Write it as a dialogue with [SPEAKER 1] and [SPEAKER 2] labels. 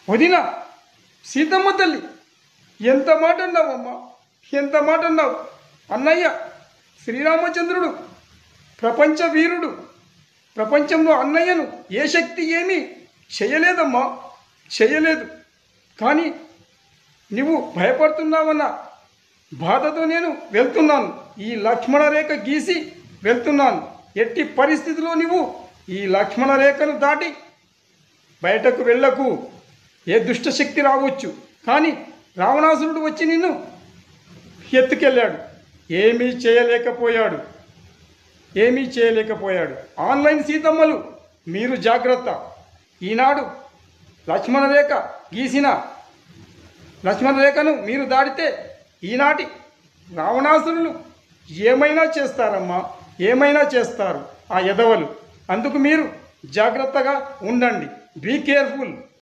[SPEAKER 1] వదిన సీతమ్మ తల్లి ఎంత మాట అన్నావమ్మా, ఎంత మాట అన్నావు. అన్నయ్య శ్రీరామచంద్రుడు ప్రపంచ వీరుడు. ప్రపంచంలో అన్నయ్యను ఏ శక్తి ఏమీ చేయలేదమ్మా, చేయలేదు. కానీ నువ్వు భయపడుతున్నావన్న బాధతో నేను వెళ్తున్నాను. ఈ లక్ష్మణ రేఖ గీసి వెళ్తున్నాను. ఎట్టి పరిస్థితిలో నువ్వు ఈ లక్ష్మణ రేఖను దాటి బయటకు వెళ్ళకు. ఏ దుష్టశక్తి రావచ్చు, కానీ రావణాసురుడు వచ్చి నిన్ను ఎత్తుకెళ్ళాడు. ఏమీ చేయలేకపోయాడు, ఏమీ చేయలేకపోయాడు. ఆన్లైన్ సీతమ్మలు మీరు జాగ్రత్త. ఈనాడు లక్ష్మణ రేఖ గీసిన లక్ష్మణ రేఖను మీరు దాటితే ఈనాటి రావణాసురులు ఏమైనా చేస్తారమ్మా, ఏమైనా చేస్తారు ఆ ఎదవలు. అందుకు మీరు జాగ్రత్తగా ఉండండి. Be careful.